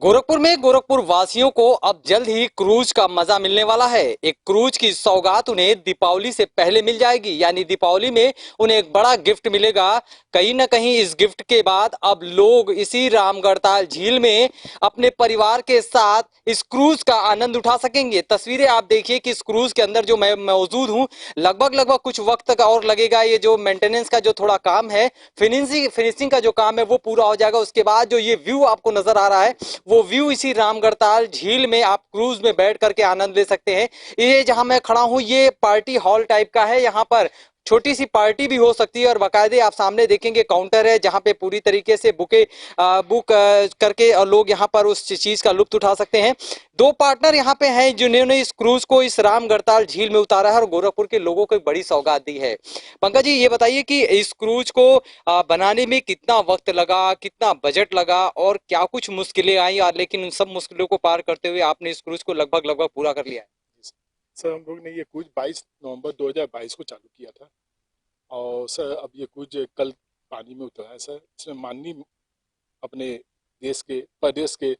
गोरखपुर में गोरखपुर वासियों को अब जल्द ही क्रूज का मजा मिलने वाला है। एक क्रूज की सौगात उन्हें दीपावली से पहले मिल जाएगी, यानी दीपावली में उन्हें एक बड़ा गिफ्ट मिलेगा। कहीं ना कहीं इस गिफ्ट के बाद अब लोग इसी रामगढ़ताल झील में अपने परिवार के साथ इस क्रूज का आनंद उठा सकेंगे। तस्वीरें आप देखिए कि इस क्रूज के अंदर जो मैं मौजूद हूँ, लगभग कुछ वक्त का और लगेगा। ये जो मेंटेनेंस का जो थोड़ा काम है, फिनिशिंग का जो काम है वो पूरा हो जाएगा। उसके बाद जो ये व्यू आपको नजर आ रहा है, वो व्यू इसी रामगढ़ताल झील में आप क्रूज में बैठ करके आनंद ले सकते हैं। ये जहां मैं खड़ा हूं, ये पार्टी हॉल टाइप का है। यहाँ पर छोटी सी पार्टी भी हो सकती है और बाकायदे आप सामने देखेंगे काउंटर है जहां पे पूरी तरीके से बुक करके और लोग यहाँ पर उस चीज का लुत्फ उठा सकते हैं। दो पार्टनर यहाँ पे हैं जिन्होंने इस क्रूज को इस रामगढ़ताल झील में उतारा है और गोरखपुर के लोगों को एक बड़ी सौगात दी है। पंकज जी, ये बताइए कि इस क्रूज को बनाने में कितना वक्त लगा, कितना बजट लगा और क्या कुछ मुश्किलें आई, और लेकिन उन सब मुश्किलों को पार करते हुए आपने इस क्रूज को लगभग पूरा कर लिया है। सर, हम लोग ने ये क्रूज 22 नवंबर 2022 को चालू किया था और सर अब ये क्रूज कल पानी में उतरा है। सर, इसमें माननीय अपने देश के प्रदेश के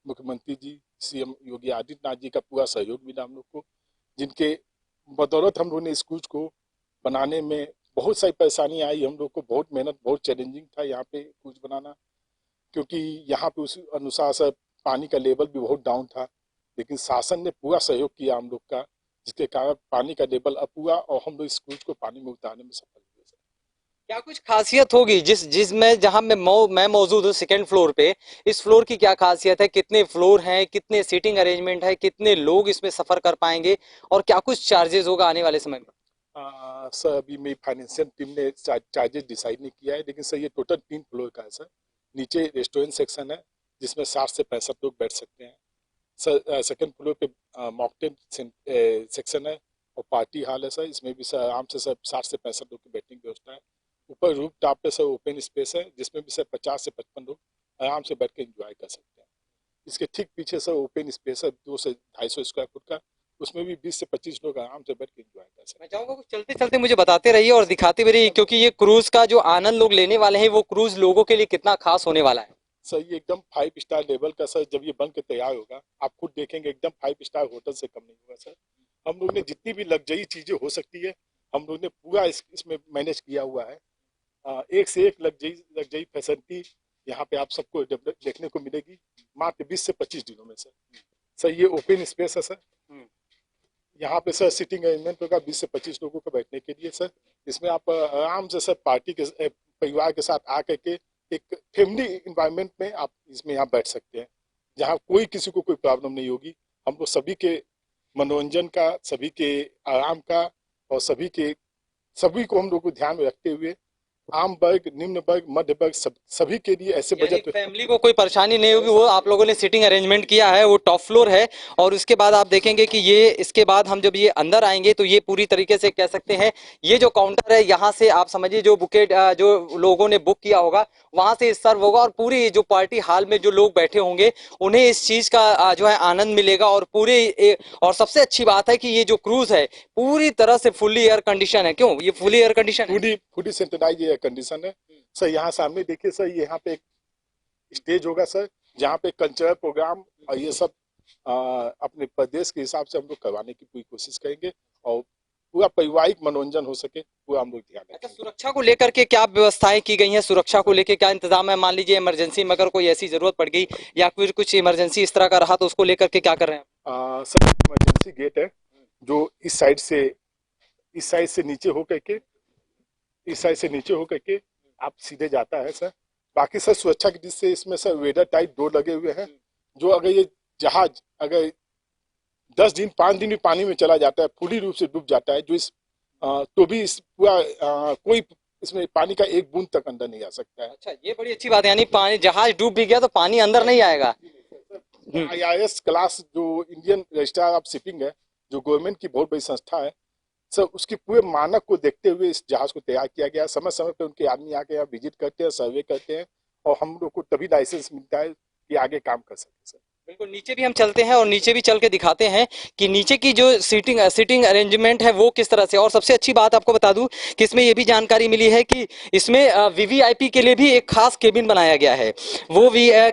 मुख्यमंत्री जी सीएम योगी आदित्यनाथ जी का पूरा सहयोग मिला हम लोग को, जिनके बदौलत हम लोग ने इस क्रूज को बनाने में बहुत सारी परेशानी आई। हम लोग को बहुत मेहनत, बहुत चैलेंजिंग था यहाँ पे क्रूज बनाना, क्योंकि यहाँ पे उस अनुसार सर पानी का लेवल भी बहुत डाउन था। लेकिन शासन ने पूरा सहयोग किया हम लोग का, जिसके कारण पानी का लेवल अब हुआ और हम लोग इस क्रूज को पानी में उतारने में सफल हुए सर। क्या कुछ खासियत होगी जिसमें जहां मैं मौजूद हूँ सेकंड फ्लोर पे, इस फ्लोर की क्या खासियत है? कितने फ्लोर हैं, कितने सीटिंग अरेंजमेंट है, कितने लोग इसमें सफर कर पाएंगे और क्या कुछ चार्जेस होगा आने वाले समय में? सर, अभी मेरी फाइनेंशियल टीम ने चार्जेस डिसाइड नहीं किया है, लेकिन सर ये टोटल 3 फ्लोर का है सर। नीचे रेस्टोरेंट सेक्शन है जिसमें 60 से 65 लोग बैठ सकते हैं। सर, सेकंड फ्लोर पे मॉकटेल सेक्शन है और पार्टी हॉल है सर। इसमें भी सर आराम से सर 60 से 65 लोग की बैठने की व्यवस्था है। ऊपर रूफ टॉप पे सर ओपन स्पेस है जिसमें भी सर 50 से 55 लोग आराम से बैठ के एंजॉय कर सकते हैं। इसके ठीक पीछे सर ओपन स्पेस है 2 से 250 स्क्वायर फुट का, उसमें भी 20 से 25 लोग आराम से बैठ के एंजॉय कर सकते मैं हैं। चाहूंगा कुछ चलते चलते मुझे बताते रहिए और दिखाते भी रहिए, क्योंकि ये क्रूज का जो आनंद लोग लेने वाले हैं वो क्रूज लोगों के लिए कितना खास होने वाला है। सर, ये एकदम 5 स्टार लेवल का सर, जब ये बन के तैयार होगा आप खुद देखेंगे एकदम 5 स्टार होटल से कम नहीं होगा सर। हम लोग ने जितनी भी लग्जरी चीजें हो सकती है हम लोग ने पूरा इसमें मैनेज किया हुआ है। एक से एक लग्जरी लग्जरी फैसिलिटी यहाँ पे आप सबको देखने को मिलेगी मात्र 20 से 25 दिनों में सर। सर, ये ओपन स्पेस है सर। यहाँ पे सर सिटिंग अरेंजमेंट होगा 20 से 25 लोगों को बैठने के लिए सर। इसमें आप आराम से सर पार्टी के परिवार के साथ आकर के एक फैमिली इन्वायरमेंट में आप इसमें यहाँ बैठ सकते हैं, जहाँ कोई किसी को कोई प्रॉब्लम नहीं होगी। हम लोग सभी के मनोरंजन का, सभी के आराम का और सभी को हम लोग को ध्यान में रखते हुए आम वर्ग, निम्न वर्ग, मध्य वर्ग सभी के लिए ऐसे यानी बजट। फैमिली को कोई परेशानी नहीं होगी। वो आप लोगों ने सिटिंग अरेंजमेंट किया है, वो टॉप फ्लोर है। और उसके बाद आप देखेंगे कि ये इसके बाद हम जब ये अंदर आएंगे तो ये पूरी तरीके से कह सकते हैं, ये जो काउंटर है यहाँ से आप समझिए जो बुके जो लोगों ने बुक किया होगा वहां से सर्व होगा और पूरी जो पार्टी हॉल में जो लोग बैठे होंगे उन्हें इस चीज का जो है आनंद मिलेगा। और और सबसे अच्छी बात है कि ये जो क्रूज है पूरी तरह से फुल्ली एयर कंडीशन है। क्यों ये फुल्ली एयर कंडीशन है? फूडी सेंट्रलाइज एयर कंडीशन है सर। यहाँ सामने देखिए सर, यहाँ पे एक स्टेज होगा सर, जहाँ पे कल्चरल प्रोग्राम और ये सब अपने प्रदेश के हिसाब से हम लोग करवाने की पूरी कोशिश करेंगे और पूरा पारिवारिक मनोरंजन हो सके, पूरा हम लोग ध्यान अच्छा, रखेंगे। सुरक्षा को लेकर के क्या व्यवस्थाएं की गई हैं? सुरक्षा को लेकर क्या इंतजाम है? मान लीजिए इमरजेंसी में अगर कोई ऐसी जरूरत पड़ गई या फिर कुछ इमरजेंसी इस तरह का रहा तो उसको लेकर के क्या कर रहे हैं? सर, इमरजेंसी गेट है जो इस साइड से नीचे हो करके इस साइड से नीचे हो करके आप सीधे जाता है सर। बाकी सर सुरक्षा की दृष्टि से इसमें सर वेदर टाइप डोर लगे हुए हैं, जो अगर ये जहाज अगर 10 दिन 5 दिन भी पानी में चला जाता है, पूरी रूप से डूब जाता है, तो भी इस पूरा कोई इसमें पानी का एक बूंद तक अंदर नहीं आ सकता है। अच्छा, ये बड़ी अच्छी बात है, यानी पानी जहाज डूब भी गया तो पानी अंदर नहीं आएगा। IIS क्लास जो इंडियन रजिस्ट्रार ऑफ शिपिंग है, जो गवर्नमेंट की बहुत बड़ी संस्था है सर, उसके पूरे मानक को देखते हुए इस जहाज को तैयार किया गया। समय समय पर उनके आदमी आके यहाँ विजिट करते हैं, सर्वे करते हैं और हम लोग को तभी लाइसेंस मिलता है कि आगे काम कर सके सर। बिल्कुल, नीचे भी हम चलते हैं और नीचे भी चल के दिखाते हैं कि नीचे की जो सीटिंग अरेंजमेंट है वो किस तरह से। और सबसे अच्छी बात आपको बता दूं कि इसमें ये भी जानकारी मिली है कि इसमें वीवीआईपी के लिए भी एक खास केबिन बनाया गया है। वो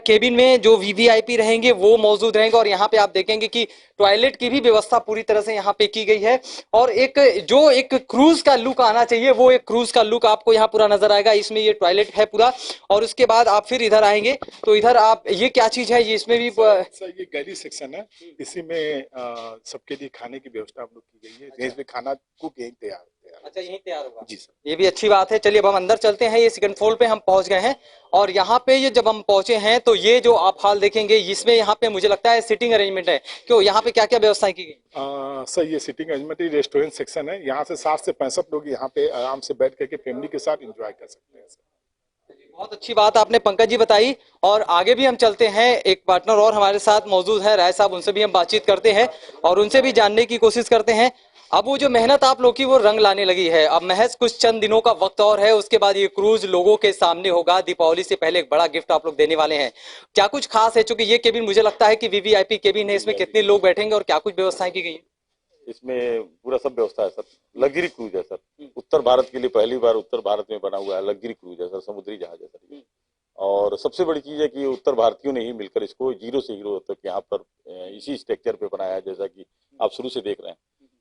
केबिन में जो वीवीआईपी रहेंगे वो मौजूद रहेंगे और यहाँ पे आप देखेंगे कि टॉयलेट की भी व्यवस्था पूरी तरह से यहाँ पे की गई है। और एक क्रूज का लुक आना चाहिए वो एक क्रूज का लुक आपको यहाँ पूरा नजर आएगा। इसमें ये टॉयलेट है पूरा। और उसके बाद आप फिर इधर आएंगे तो इधर आप ये क्या चीज है, ये इसमें भी सर ये गैली सेक्शन है। इसी में सबके लिए खाने की व्यवस्था हम लोग की गई है। रेंज में खाना कुक यहीं तैयार अच्छा, यहीं तैयार होगा जी सर। ये भी अच्छी बात है। चलिए अब हम अंदर चलते हैं। ये सेकंड फ्लोर पे हम पहुंच गए हैं और यहाँ पे ये जब हम पहुंचे हैं तो ये जो आप हॉल देखेंगे इसमें यहाँ पे मुझे लगता है सिटिंग अरेंजमेंट है। क्यों, यहाँ पे क्या क्या व्यवस्थाएं की गई? सर ये सिटिंग अरेंजमेंट रेस्टोरेंट सेक्शन है। यहाँ से 60 से 65 लोग यहाँ पे आराम से बैठ करके फैमिली के साथ एंजॉय कर सकते हैं सर। बहुत अच्छी बात आपने पंकज जी बताई। और आगे भी हम चलते हैं, एक पार्टनर और हमारे साथ मौजूद है राय साहब, उनसे भी हम बातचीत करते हैं और उनसे भी जानने की कोशिश करते हैं। अब वो जो मेहनत आप लोग की वो रंग लाने लगी है। अब महज कुछ चंद दिनों का वक्त और है, उसके बाद ये क्रूज लोगों के सामने होगा। दीपावली से पहले एक बड़ा गिफ्ट आप लोग देने वाले हैं। क्या कुछ खास है, चूंकि ये केबिन मुझे लगता है कि वीवीआईपी केबिन है, इसमें कितने लोग बैठेंगे और क्या कुछ व्यवस्थाएं की गई है? इसमें पूरा सब व्यवस्था है सर। लग्जरी क्रूज है सर। उत्तर भारत के लिए पहली बार उत्तर भारत में बना हुआ है लग्जरी क्रूज है सर, समुद्री जहाज है सर। और सबसे बड़ी चीज है कि उत्तर भारतीयों ने ही मिलकर इसको जीरो से हीरो तक यहाँ पर इसी स्ट्रक्चर पे बनाया है। जैसा कि आप शुरू से देख रहे हैं,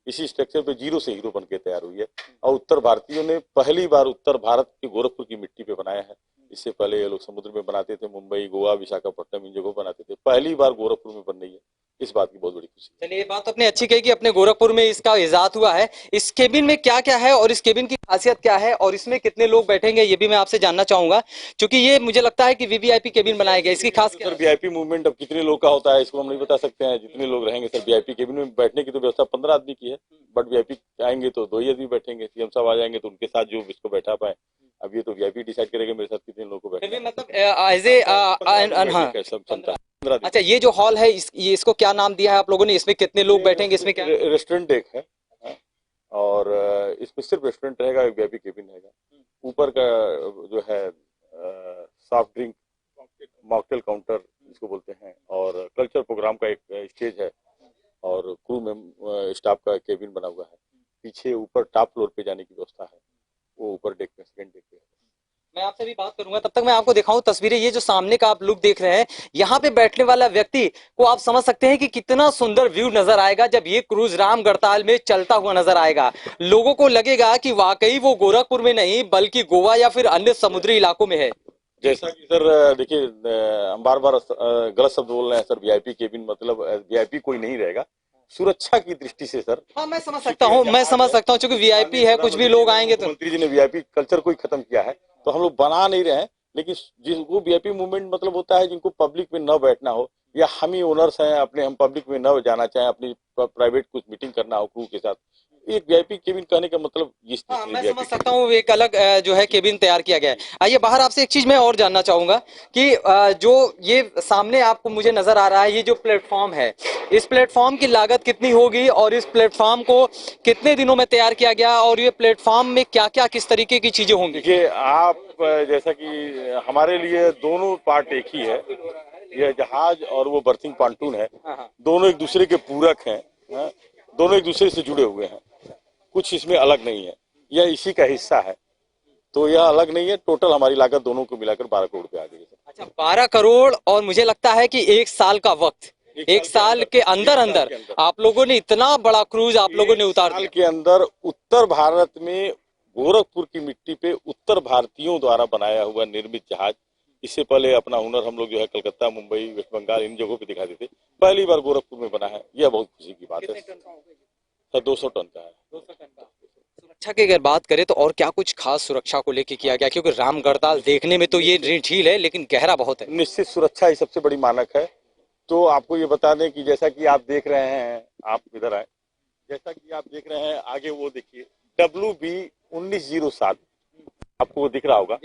इसी स्ट्रक्चर पे जीरो से हीरो बन के तैयार हुई है। और उत्तर भारतीयों ने पहली बार उत्तर भारत के गोरखपुर की मिट्टी पे बनाया है। इससे पहले ये लोग समुद्र में बनाते थे, मुंबई, गोवा, विशाखापट्टनम इन जगहों बनाते थे। पहली बार गोरखपुर में बन रही है, इस बात की बहुत बड़ी खुशी। चलिए, ये बात अपने अच्छी कही कि अपने गोरखपुर में इसका इजाद हुआ है। इस केबिन में क्या क्या है और इस केबिन की खासियत क्या है और इसमें कितने लोग बैठेंगे ये भी मैं आपसे जानना चाहूंगा, क्योंकि ये मुझे लगता है कि वीवीआईपी केबिन बनाया गया। इसकी खास क्या सर वीआईपी मूवमेंट अब कितने लोग का होता है इसको हम नहीं बता सकते हैं। जितने लोग रहेंगे सर, वीआईपी केबिन में बैठने की तो व्यवस्था 15 आदमी की है, बट वीआईपी आएंगे तो 2 ही आदमी बैठेंगे। सीएम साहब आ जाएंगे तो उनके साथ जो इसको बैठा पाए। अब ये तो वीआईपी डिसाइड करेंगे मेरे साथ कितने लोगों को बैठना है। मतलब एज ए अच्छा, ये जो हॉल है ये इसको क्या नाम दिया है आप लोगों ने? इसमें कितने लोग बैठेंगे, इसमें क्या? रेस्टोरेंट एक है और इसमें सिर्फ रेस्टोरेंट रहेगा, एक वीआईपी केबिन रहेगा। ऊपर का जो है सॉफ्ट ड्रिंक मॉकटेल काउंटर जिसको बोलते हैं, और कल्चर प्रोग्राम का एक स्टेज है और क्रू में स्टाफ का केबिन बना हुआ है। पीछे ऊपर टॉप फ्लोर पे जाने की व्यवस्था है, वो ऊपर डेक पे, सेकंड डेक पे। मैं आपसे भी बात करूंगा, तब तक मैं आपको दिखाऊं तस्वीरें। ये जो सामने का आप लुक देख रहे हैं, यहाँ पे बैठने वाला व्यक्ति को आप समझ सकते हैं कि कितना सुंदर व्यू नजर आएगा जब ये क्रूज रामगढ़ताल में चलता हुआ नजर आएगा। लोगों को लगेगा कि वाकई वो गोरखपुर में नहीं बल्कि गोवा या फिर अन्य समुद्री इलाकों में है। जैसा कि सर देखिए, हम बार बार गलत शब्द बोल रहे हैं सर। वीआईपी केबिन मतलब वीआईपी कोई नहीं रहेगा, सुरक्षा की दृष्टि से सर। हाँ, मैं समझ सकता हूँ क्योंकि वीआईपी है, कुछ भी लोग आएंगे तो। मंत्री जी ने वीआईपी कल्चर को ही खत्म किया है, तो हम लोग बना नहीं रहे हैं। लेकिन जिनको वीआईपी मूवमेंट मतलब होता है जिनको पब्लिक में न बैठना हो, या हम ही ओनर्स हैं अपने, हम पब्लिक में न जाना चाहें, अपनी प्राइवेट कुछ मीटिंग करना हो क्रू के साथ, एक वीआईपी केबिन कहने का मतलब इस हाँ, मैं समझ सकता हूँ, एक अलग जो है केबिन तैयार किया गया है। आइए बाहर, आपसे एक चीज मैं और जानना चाहूंगा कि जो ये सामने आपको मुझे नजर आ रहा है, ये जो प्लेटफॉर्म है, इस प्लेटफॉर्म की लागत कितनी होगी और इस प्लेटफॉर्म को कितने दिनों में तैयार किया गया और ये प्लेटफॉर्म में क्या क्या किस तरीके की चीजें होंगी? देखिए आप, जैसा कि हमारे लिए दोनों पार्ट एक ही है, यह जहाज और वो बर्थिंग पॉन्टून है, दोनों एक दूसरे के पूरक हैं, दोनों एक दूसरे से जुड़े हुए हैं। कुछ इसमें अलग नहीं है, यह इसी का हिस्सा है, तो यह अलग नहीं है। टोटल हमारी लागत दोनों को मिलाकर 12 करोड़ पे आ गई। अच्छा, 12 करोड़। और मुझे लगता है कि 1 साल का वक्त, 1 साल के अंदर आप लोगों ने इतना बड़ा क्रूज आप लोगों ने उतार दिया। के अंदर उत्तर भारत में गोरखपुर की मिट्टी पे उत्तर भारतीयों द्वारा बनाया हुआ निर्मित जहाज। इससे पहले अपना हुनर हम लोग जो है कलकत्ता, मुंबई, वेस्ट बंगाल इन जगहों पे दिखाते थे, पहली बार गोरखपुर में बना है। यह बहुत खुशी की बात है सर। 200 टन का है। सुरक्षा की अगर बात करें तो और क्या कुछ खास सुरक्षा को लेकर किया गया, क्योंकि रामगढ़ताल देखने में तो ये झील है लेकिन गहरा बहुत है। निश्चित सुरक्षा ही सबसे बड़ी मानक है। तो आपको ये बता दें कि जैसा कि आप देख रहे हैं, आप इधर आए, जैसा कि आप देख रहे हैं आगे वो देखिए WB 1907 आपको वो दिख रहा होगा।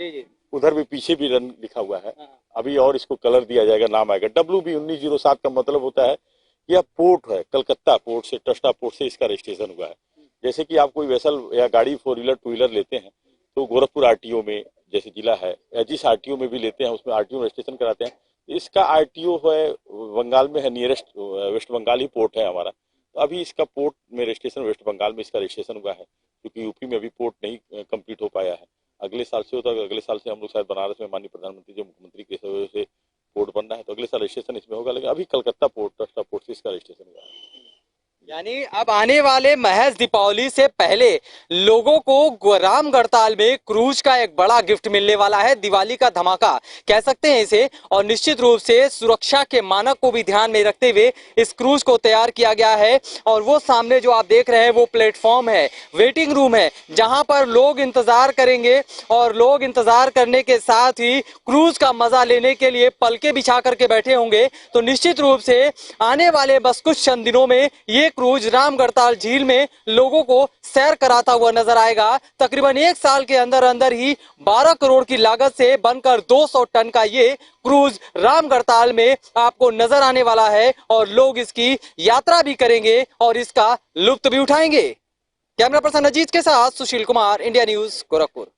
उधर भी पीछे भी रन लिखा हुआ है। अभी और इसको कलर दिया जाएगा, नाम आएगा। WB 1907 का मतलब होता है यह पोर्ट है, कलकत्ता पोर्ट से, टस्टा पोर्ट से इसका रजिस्ट्रेशन हुआ है। जैसे कि आप कोई वेसल या गाड़ी 4 व्हीलर 2 व्हीलर लेते हैं तो गोरखपुर आरटीओ में जैसे जिला है, या जिस आरटीओ में भी लेते हैं उसमें आरटीओ रजिस्ट्रेशन कराते हैं, इसका आरटीओ है बंगाल में है, नियरेस्ट वेस्ट बंगाल ही पोर्ट है हमारा। तो अभी इसका पोर्ट में रजिस्ट्रेशन वेस्ट बंगाल में इसका रजिस्ट्रेशन हुआ है, क्योंकि यूपी में अभी पोर्ट नहीं कंप्लीट हो पाया है। अगले साल से होता है, अगले साल से हम लोग शायद बनारस में माननीय प्रधानमंत्री जी मुख्यमंत्री की वजह से पोर्ट बनना है, तो अगले साल रजिस्ट्रेशन इसमें होगा। लेकिन अभी कलकत्ता पोर्ट ट्रस्ट पोर्ट से इसका रजिस्ट्रेशन हुआ है। यानी अब आने वाले महज दीपावली से पहले लोगों को राम गढ़ताल में क्रूज का एक बड़ा गिफ्ट मिलने वाला है। दिवाली का धमाका कह सकते हैं इसे, और निश्चित रूप से सुरक्षा के मानक को भी ध्यान में रखते हुए इस क्रूज को तैयार किया गया है। और वो सामने जो आप देख रहे हैं वो प्लेटफॉर्म है, वेटिंग रूम है, जहां पर लोग इंतजार करेंगे और लोग इंतजार करने के साथ ही क्रूज का मजा लेने के लिए पलके बिछा करके बैठे होंगे। तो निश्चित रूप से आने वाले बस कुछ चंद दिनों में ये क्रूज राम गढ़ताल झील में लोगों को सैर कराता हुआ नजर आएगा। तकरीबन 1 साल के अंदर अंदर ही 12 करोड़ की लागत से बनकर 200 टन का ये क्रूज राम गढ़ताल में आपको नजर आने वाला है, और लोग इसकी यात्रा भी करेंगे और इसका लुत्फ भी उठाएंगे। कैमरा पर्सन अजीत के साथ सुशील कुमार, इंडिया न्यूज, गोरखपुर।